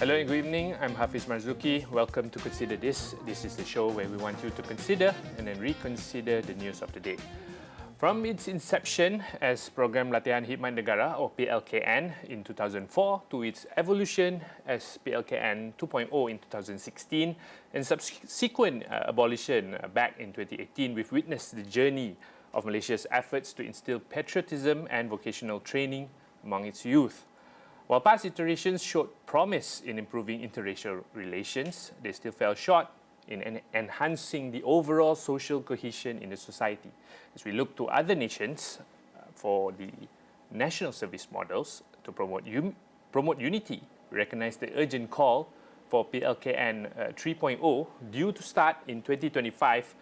Hello and good evening, I'm Hafiz Marzukhi. Welcome to Consider This. This is the show where we want you to consider and then reconsider the news of the day. From its inception as Program Latihan Khidmat Negara or PLKN in 2004 to its evolution as PLKN 2.0 in 2016 and subsequent abolition back in 2018, we've witnessed the journey of Malaysia's efforts to instill patriotism and vocational training among its youth. While past iterations showed promise in improving interracial relations, they still fell short in enhancing the overall social cohesion in the society. As we look to other nations for the national service models to promote unity, we recognize the urgent call for PLKN 3.0 due to start in 2025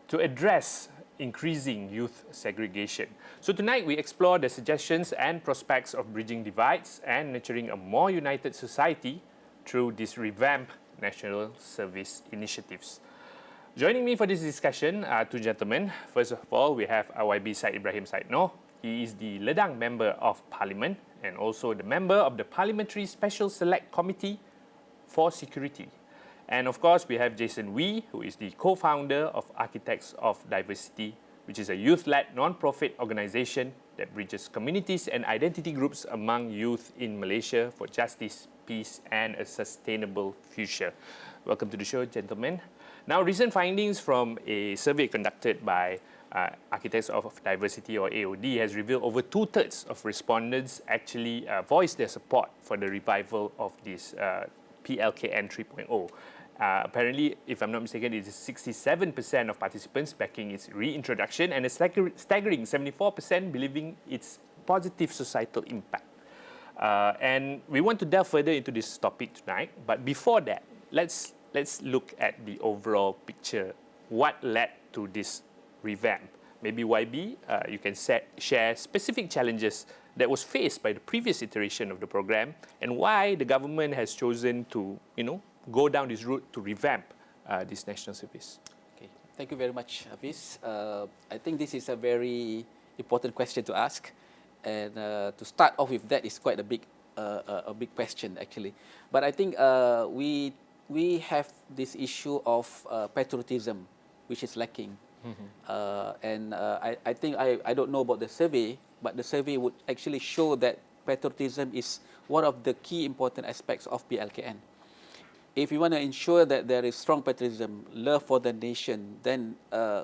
to address increasing youth segregation. So tonight we explore the suggestions and prospects of bridging divides and nurturing a more united society through these revamped national service initiatives. Joining me for this discussion are two gentlemen. First of all, we have AYB Syed Ibrahim Syed Noh. He is the Ledang Member of Parliament and also the member of the Parliamentary Special Select Committee for Security. And of course, we have Jason Wee, who is the co-founder of Architects of Diversity, which is a youth-led non-profit organization that bridges communities and identity groups among youth in Malaysia for justice, peace, and a sustainable future. Welcome to the show, gentlemen. Now, recent findings from a survey conducted by Architects of Diversity, or AOD, has revealed over two-thirds of respondents actually voiced their support for the revival of this PLKN 3.0. Apparently, if I'm not mistaken, it is 67% of participants backing its reintroduction and a staggering 74% believing its positive societal impact. And we want to delve further into this topic tonight. But before that, let's look at the overall picture. What led to this revamp? Maybe YB, you can share specific challenges that was faced by the previous iteration of the program and why the government has chosen to, go down this route to revamp this national service. Okay, thank you very much, Hafiz. I think this is a very important question to ask, and to start off with that is quite a big question actually. But I think we have this issue of patriotism, which is lacking. And I think I don't know about the survey, but the survey would actually show that patriotism is one of the key important aspects of PLKN. If we want to ensure that there is strong patriotism, love for the nation, then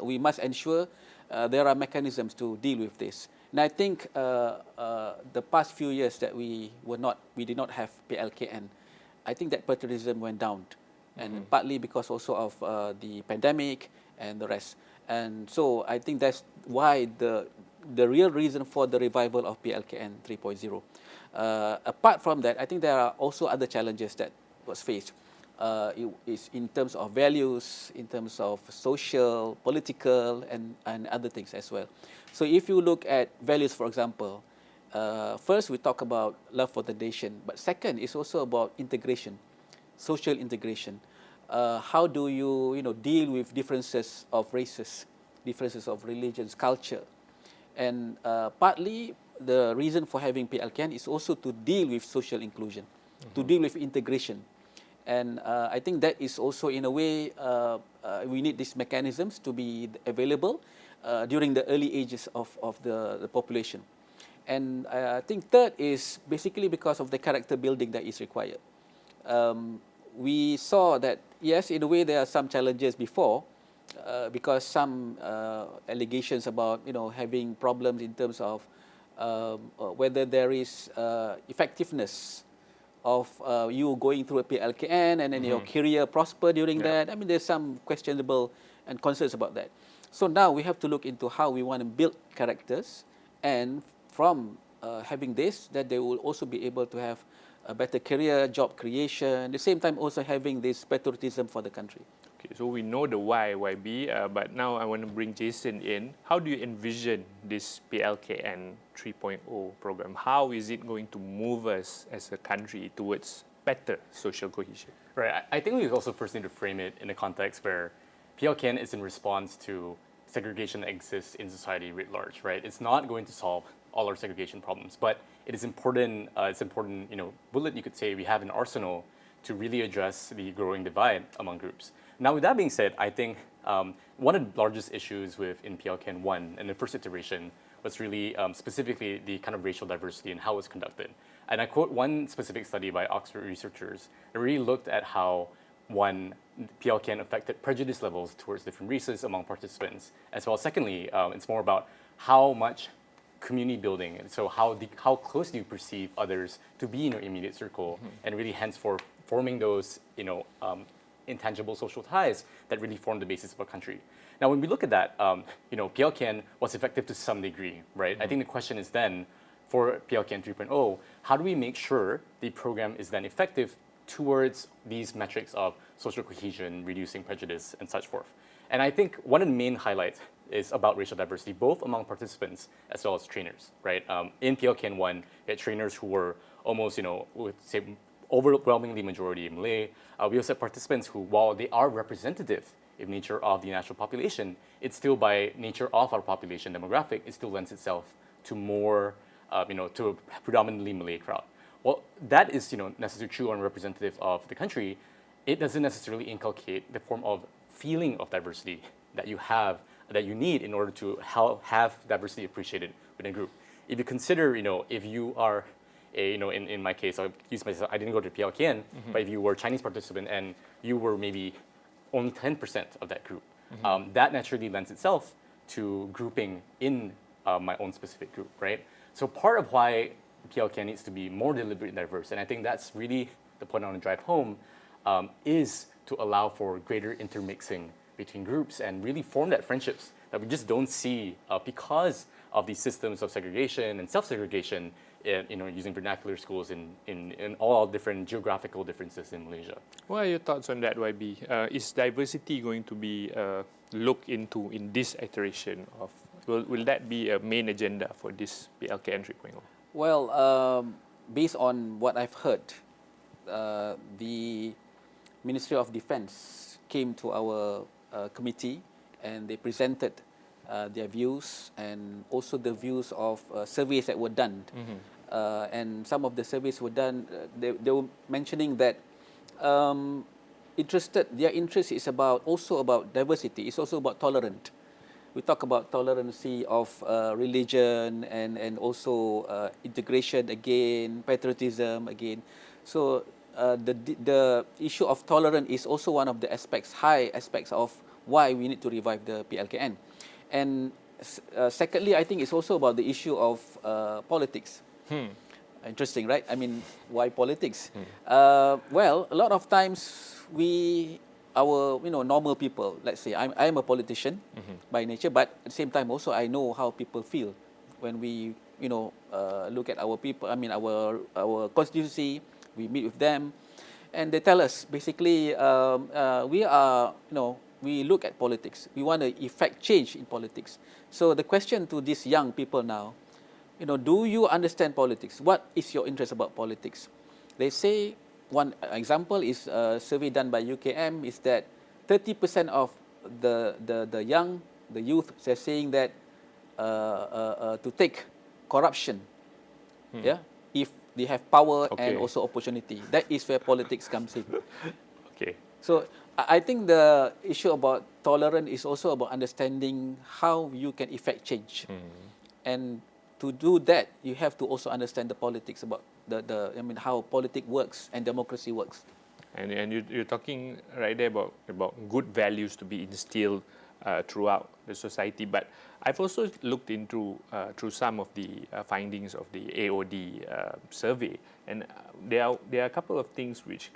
we must ensure there are mechanisms to deal with this. And I think the past few years that we did not have PLKN, I think that patriotism went down, and partly because also of the pandemic and the rest. And so I think that's why the real reason for the revival of PLKN 3.0. Apart from that, I think there are also other challenges that was faced. It is in terms of values, in terms of social, political, and other things as well. So if you look at values, for example, first we talk about love for the nation, but second is also about integration, social integration. How do you deal with differences of races, differences of religions, culture, and partly the reason for having PLKN is also to deal with social inclusion, to deal with integration. And I think that is also, in a way, we need these mechanisms to be available during the early ages of the population. And I think third is basically because of the character building that is required. We saw that, yes, in a way there are some challenges before, because some allegations about having problems in terms of whether there is effectiveness of you going through a PLKN and then your career prosper during that. I mean, there's some questionable and concerns about that. So now we have to look into how we want to build characters, and from having this, that they will also be able to have a better career, job creation, at the same time also having this patriotism for the country. Okay, so we know the why, YB, but now I want to bring Jason in. How do you envision this PLKN 3.0 program? How is it going to move us as a country towards better social cohesion? Right, I think we also first need to frame it in a context where PLKN is in response to segregation that exists in society writ large, right? It's not going to solve all our segregation problems, but it is important, bullet you could say we have an arsenal to really address the growing divide among groups. Now, with that being said, I think one of the largest issues within PLKN 1 and the first iteration was really specifically the kind of racial diversity and how it was conducted. And I quote one specific study by Oxford researchers that really looked at how PLKN affected prejudice levels towards different races among participants, as well as secondly, it's more about how much community building, and so how close do you perceive others to be in your immediate circle, and really henceforth forming those intangible social ties that really form the basis of a country. Now, when we look at that, PLKN was effective to some degree, right? I think the question is then, for PLKN 3.0, how do we make sure the program is then effective towards these metrics of social cohesion, reducing prejudice, and such forth? And I think one of the main highlights is about racial diversity, both among participants as well as trainers, right? In PLKN 1, we had trainers who were almost, would say, overwhelmingly majority Malay. We also have participants who, while they are representative in nature of the national population, it's still by nature of our population demographic, it still lends itself to more, to a predominantly Malay crowd. Well, that is, necessarily true and representative of the country. It doesn't necessarily inculcate the form of feeling of diversity that you need in order to have diversity appreciated within a group. If you consider, if you are in my case, I'll use myself, I didn't go to PLKN, but if you were a Chinese participant and you were maybe only 10% of that group, that naturally lends itself to grouping in my own specific group, right? So part of why PLKN needs to be more deliberate and diverse, and I think that's really the point I want to drive home, is to allow for greater intermixing between groups and really form that friendships that we just don't see because of these systems of segregation and self-segregation, using vernacular schools in all different geographical differences in Malaysia. What are your thoughts on that, YB? Is diversity going to be looked into in this iteration of? Will that be a main agenda for this PLKN 3.0? Well, based on what I've heard, the Ministry of Defence came to our committee and they presented their views and also the views of surveys that were done. And some of the surveys were done, they were mentioning that their interest is also about diversity. It's also about tolerance. We talk about tolerancy of religion and also integration again, patriotism again. So the issue of tolerance is also one of the high aspects of why we need to revive the PLKN. And secondly, I think it's also about the issue of politics. Interesting, right? I mean, why politics? Well, a lot of times our normal people, let's say, I'm a politician by nature, but at the same time also I know how people feel when we look at our people. I mean, our constituency. We meet with them, and they tell us basically we look at politics. We want to effect change in politics. So the question to these young people now, do you understand politics? What is your interest about politics? They say, one example is a survey done by UKM is that 30% of the youth, they're saying that to take corruption, if they have power and also opportunity. That is where politics comes in. Okay. So I think the issue about tolerance is also about understanding how you can effect change. And to do that, you have to also understand the politics about how politics works and democracy works. And you're talking right there about good values to be instilled throughout the society. But I've also looked into through some of the findings of the AOD survey, and there are a couple of things which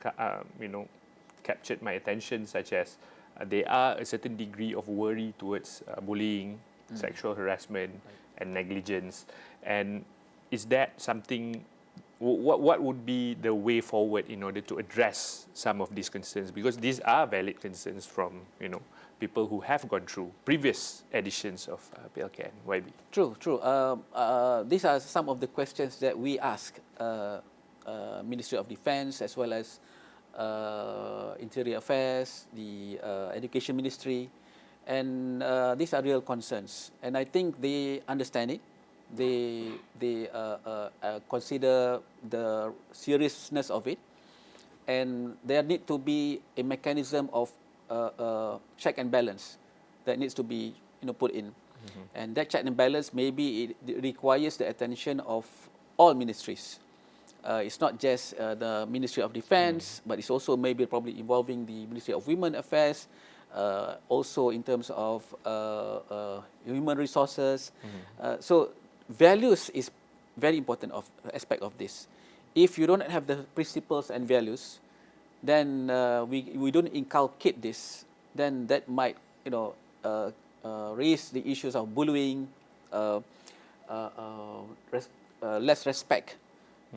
captured my attention, such as there are a certain degree of worry towards bullying, sexual harassment, and negligence. And is that something? What would be the way forward in order to address some of these concerns? Because these are valid concerns from people who have gone through previous editions of PLKN. YB. True. These are some of the questions that we ask Ministry of Defence as well as Interior Affairs, the Education Ministry, and these are real concerns. And I think they understand it. They consider the seriousness of it, and there need to be a mechanism of check and balance that needs to be put in. And that check and balance, maybe it requires the attention of all ministries. It's not just the Ministry of Defense, but it's also maybe probably involving the Ministry of Women Affairs, also in terms of human resources. So values is very important aspect of this. If you don't have the principles and values, then we don't inculcate this, then that might raise the issues of bullying, less respect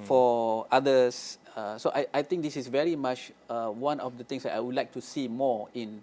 for others. So I think this is very much one of the things that I would like to see more in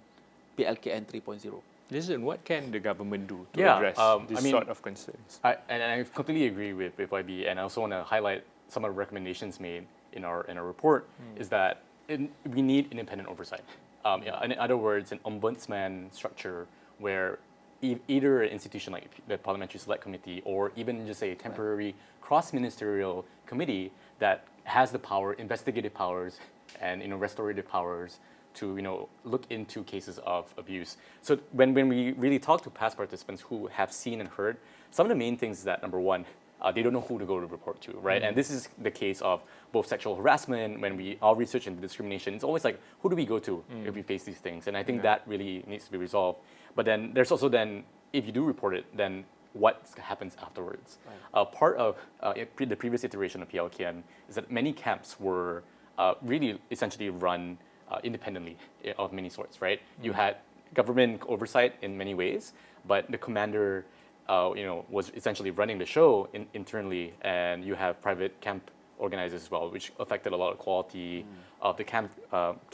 PLKN 3.0. Listen, what can the government do to Yeah, address this sort of concerns? And I completely agree with YB, and I also want to highlight some of the recommendations made in our report, is that we need independent oversight. In other words, an ombudsman structure where either an institution like the Parliamentary Select Committee or even just a temporary cross-ministerial committee that has the power, investigative powers, and restorative powers to look into cases of abuse. So when we really talk to past participants who have seen and heard, some of the main things is that, number one, they don't know who to go to report to, right? And this is the case of both sexual harassment. When we all research into discrimination, it's always like, who do we go to if we face these things? And I think that really needs to be resolved. But then there's also if you do report it, then what happens afterwards? Part of the previous iteration of PLKN is that many camps were really essentially run independently of many sorts, right? You had government oversight in many ways, but the commander was essentially running the show internally, and you have private camp organizers as well, which affected a lot of quality of the camp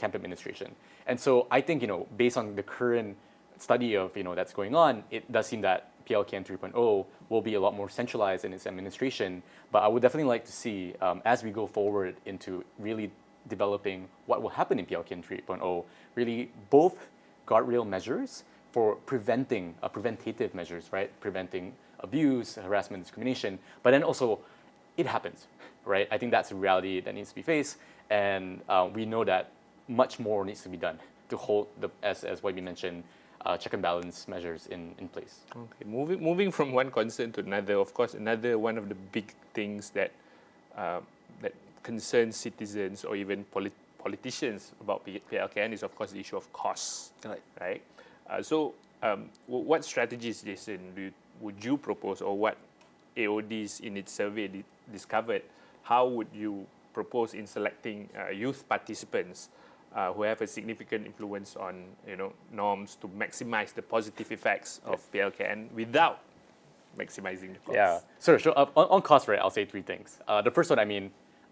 administration. And so I think, based on the current study of, that's going on, it does seem that PLKN 3.0 will be a lot more centralized in its administration. But I would definitely like to see, as we go forward into really developing what will happen in PLKN 3.0, really both guardrail measures for preventative measures, right? Preventing abuse, harassment, discrimination, but then also it happens, right? I think that's a reality that needs to be faced, and we know that much more needs to be done to hold as YB mentioned, check and balance measures in place. Okay, moving from one concern to another, of course, another one of the big things that that concerns citizens or even politicians about PLKN is, of course, the issue of costs. Right. So, what strategies, Jason, would you propose, or what AODs in its survey discovered? How would you propose in selecting youth participants who have a significant influence on norms to maximize the positive effects of PLKN without maximizing the costs? Yeah, sure. On cost, right, I'll say three things. The first one,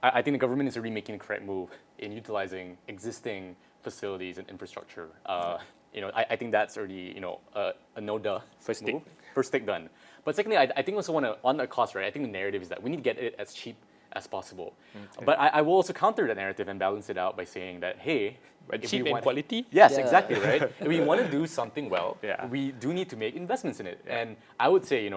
I think the government is already making the correct move in utilizing existing facilities and infrastructure. I think that's already a no-duh First take done. But secondly, I think also on the cost, right, I think the narrative is that we need to get it as cheap as possible. Okay. But I will also counter that narrative and balance it out by saying that, hey, but cheap and quality? Yes, exactly, right? If we want to do something well, we do need to make investments in it. Yeah. And I would say,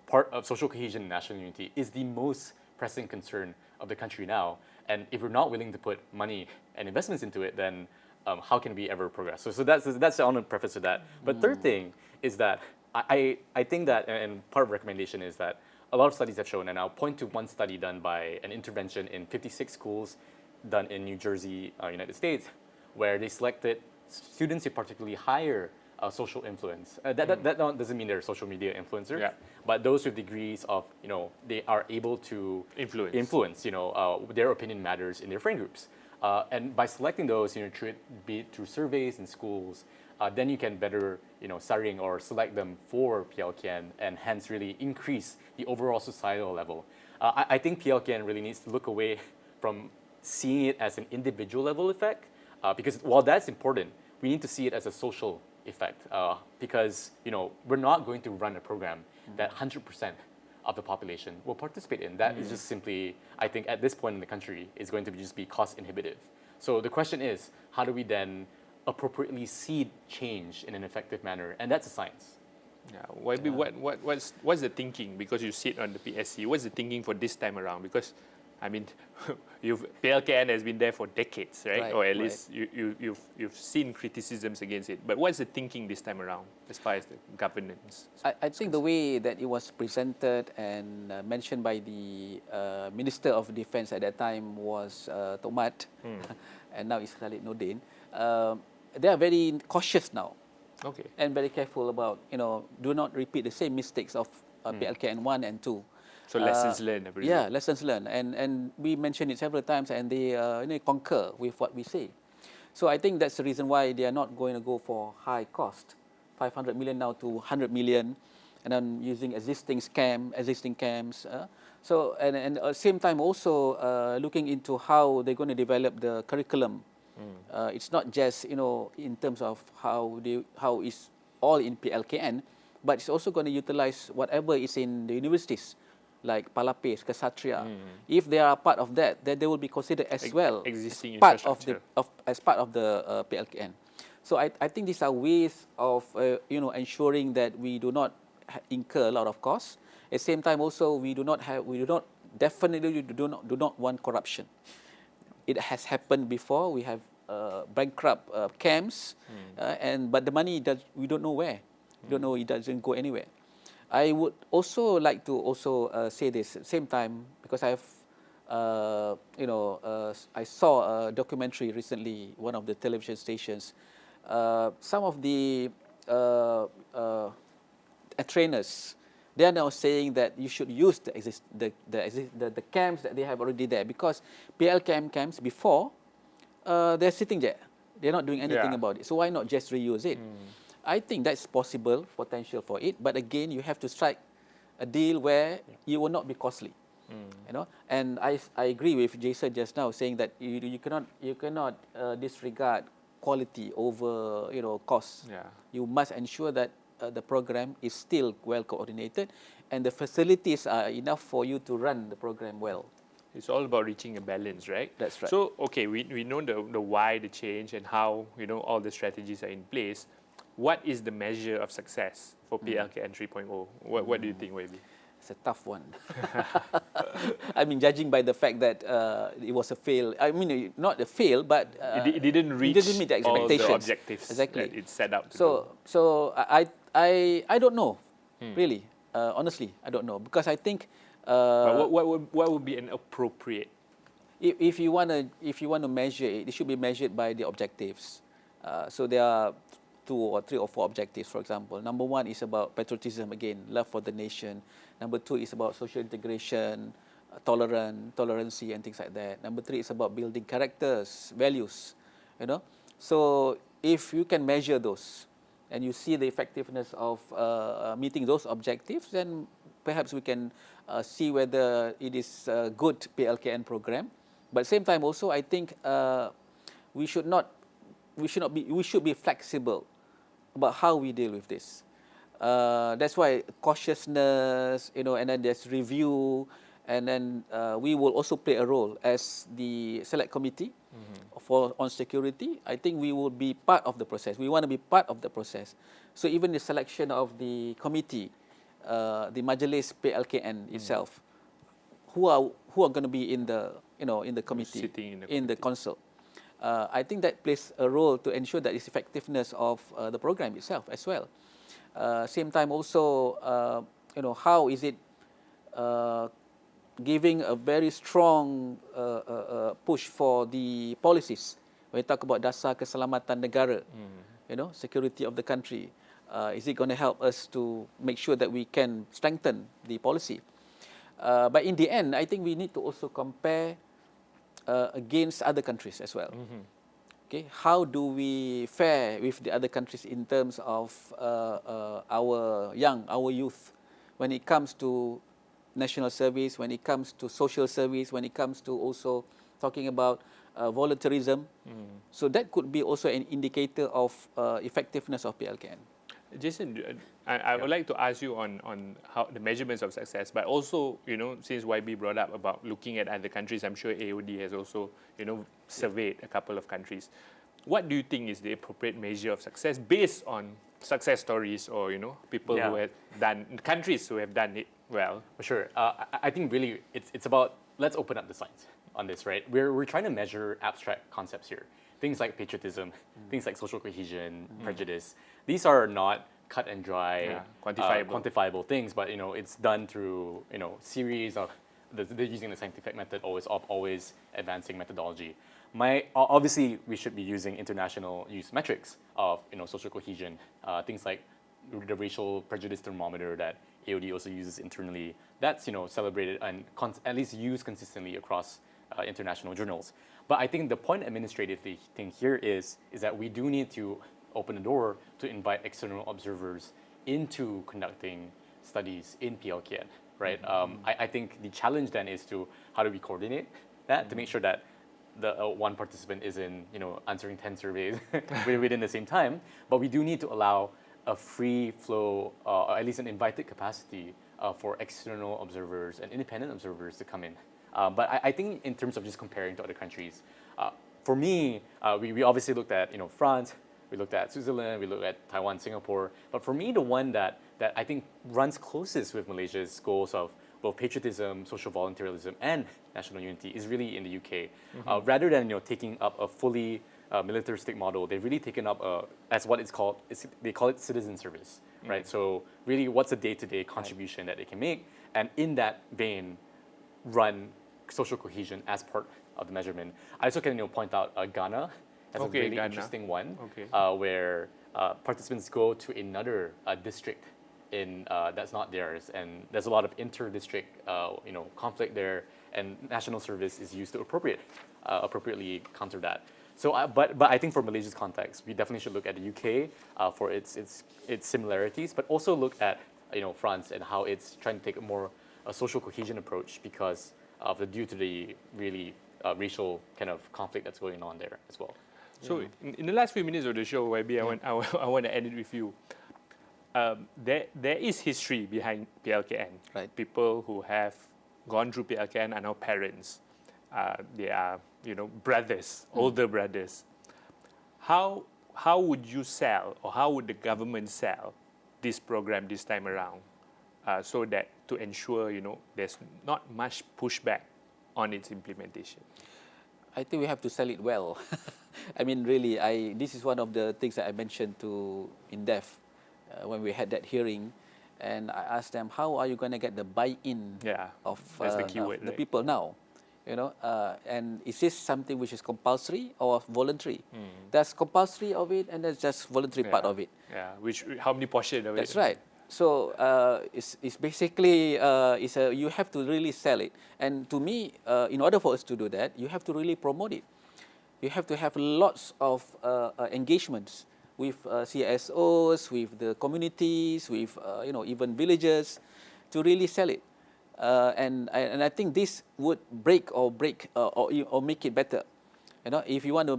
part of social cohesion and national unity is the most pressing concern of the country now. And if we're not willing to put money and investments into it, then how can we ever progress? So that's the honest preface to that. But third thing is that I think that, and part of the recommendation is that a lot of studies have shown, and I'll point to one study done by an intervention in 56 schools done in New Jersey, United States, where they selected students with particularly higher social influence. That doesn't mean they're social media influencers, but those with degrees of, they are able to influence their opinion matters in their friend groups. And by selecting those, be it through surveys in schools, then you can better, saring or select them for PLKN and hence really increase the overall societal level. I think PLKN really needs to look away from seeing it as an individual level effect, because while that's important, we need to see it as a social effect, because we're not going to run a program that 100% of the population will participate in. That is just simply, I think at this point in the country, is going to just be cost inhibitive. So the question is, how do we then appropriately seed change in an effective manner? And that's a science. What's the thinking? Because you sit on the PSC, what's the thinking for this time around? Because I mean, PLKN has been there for decades, right? Right, Or at right. least you've seen criticisms against it. But what's the thinking this time around as far as the governance? I think the way that it was presented and mentioned by the Minister of Defence at that time was Tomat, and now it's Khalid Nordin. They are very cautious now Okay. and very careful about, do not repeat the same mistakes of PLKN 1 and 2. So lessons learned, I presume. Yeah, lessons learned. And we mentioned it several times, and they concur with what we say. So I think that's the reason why they are not going to go for high cost, 500 million now to 100 million, and then using existing camps. So and at the same time also looking into how they're going to develop the curriculum. It's not just in terms of how it's all in PLKN, but it's also going to utilize whatever is in the universities, like Palapis, Kesatria. If they are part of that, then they will be considered as well existing as part of infrastructure. the PLKN. So I think these are ways of ensuring that we do not incur a lot of costs. At the same time, also we definitely do not want corruption. It has happened before. We have bankrupt camps, but the money we don't know where. We don't know, it doesn't go anywhere. I would also like to say this at the same time, because I saw a documentary recently, one of the television stations. Some of the trainers, they are now saying that you should use the camps that they have already there, because PLKM camps before, they're sitting there. They're not doing anything about it. So why not just reuse it? I think that's possible, potential for it. But again, you have to strike a deal where you will not be costly. And I agree with Jason just now, saying that you cannot disregard quality over costs. You must ensure that the program is still well coordinated, and the facilities are enough for you to run the program well. It's all about reaching a balance, right? That's right. So, okay, we know the why, the change, and how all the strategies are in place. What is the measure of success for PLKN 3.0? What do you think, Wei? It's a tough one. I mean, judging by the fact that it was a fail. I mean, not a fail, but it didn't reach meet the expectations. all the objectives exactly that it set out to So I don't know, really. Honestly, I don't know, because I think. But what would be an appropriate? If you want to measure it, it should be measured by the objectives. So there are 2 or 3 or 4 objectives, for example. Number 1 is about patriotism, again, love for the nation. Number 2 is about social integration, tolerancy, and things like that. Number 3 is about building characters, values. So if you can measure those, and you see the effectiveness of meeting those objectives, then perhaps we can see whether it is a good PLKN program. But at the same time, also, I think we should be flexible about how we deal with this. That's why cautiousness, and then there's review, and then we will also play a role as the select committee on security. I think we will be part of the process. We want to be part of the process. So even the selection of the committee, the Majlis PLKN itself, who are going to be in the committee, Sitting in the council. I think that plays a role to ensure that its effectiveness of the program itself as well. Same time also, how is it giving a very strong push for the policies. When you talk about dasar keselamatan negara, security of the country, is it going to help us to make sure that we can strengthen the policy? But in the end, I think we need to also compare against other countries as well. Okay, how do we fare with the other countries in terms of our youth, when it comes to national service, when it comes to social service, when it comes to also talking about volunteerism. So that could be also an indicator of effectiveness of PLKN. Jason, I would like to ask you on how the measurements of success, but also, since YB brought up about looking at other countries, I'm sure AOD has also, surveyed a couple of countries. What do you think is the appropriate measure of success based on success stories or, people who have done, countries who have done it well? For sure. I think really it's about, let's open up the science on this, right? We're trying to measure abstract concepts here. Things like patriotism, things like social cohesion, prejudice. These are not cut and dry, quantifiable things, but it's done through series of they're using the scientific method, always advancing methodology. Obviously we should be using international use metrics of social cohesion, things like the racial prejudice thermometer that AOD also uses internally. That's celebrated and at least used consistently across international journals. But I think the point administrative thing here is that we do need to open the door to invite external observers into conducting studies in PLKN, right? I think the challenge then is how do we coordinate that to make sure that the one participant isn't answering 10 surveys within the same time, but we do need to allow a free flow, or at least an invited capacity for external observers and independent observers to come in. But I think in terms of just comparing to other countries, for me, we obviously looked at France, we looked at Switzerland, we looked at Taiwan, Singapore. But for me, the one that I think runs closest with Malaysia's goals of both patriotism, social volunteerism, and national unity is really in the UK. Rather than taking up a fully militaristic model, they've really taken up as what it's called. They call it citizen service, right? So really, what's a day-to-day contribution that they can make, and in that vein, run social cohesion as part of the measurement. I also can point out Ghana as a really interesting one, where participants go to another district that's not theirs, and there's a lot of inter-district conflict there, and national service is used to appropriately counter that. So, but I think for Malaysia's context, we definitely should look at the UK for its similarities, but also look at France and how it's trying to take a social cohesion approach because due to the really racial kind of conflict that's going on there as well. So in the last few minutes of the show, YB, I want to end it with you. There is history behind PLKN. Right. People who have gone through PLKN are now parents. They are, brothers, older brothers. How would you sell, or how would the government sell this program this time around, so that to ensure, there's not much pushback on its implementation? I think we have to sell it well. I mean, really, this is one of the things that I mentioned to in depth when we had that hearing, and I asked them, how are you going to get the buy-in of the keyword, the people now? And is this something which is compulsory or voluntary? There's compulsory of it, and there's just voluntary part of it. Yeah, how many portion of it? That's right. So it's basically you have to really sell it. And to me, in order for us to do that, you have to really promote it. You have to have lots of engagements with CSOs, with the communities, with even villages, to really sell it. And I think this would break or make it better. If you want to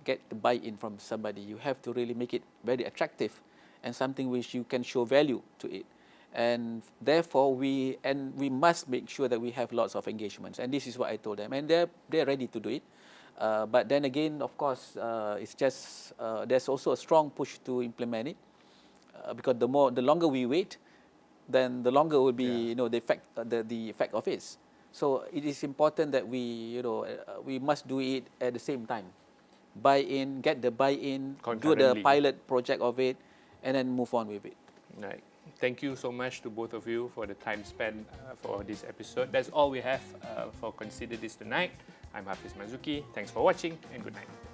get the buy-in from somebody, you have to really make it very attractive and something which you can show value to it. And therefore, we must make sure that we have lots of engagements. And this is what I told them, and they're ready to do it. But then again, of course, it's just there's also a strong push to implement it, because the longer we wait, then the longer will be the effect of it. So it is important that we must do it at the same time. Get the buy-in, do the pilot project of it, and then move on with it. Right. Thank you so much to both of you for the time spent for this episode. That's all we have for Consider This tonight. I'm Hafiz Marzukhi. Thanks for watching, and good night.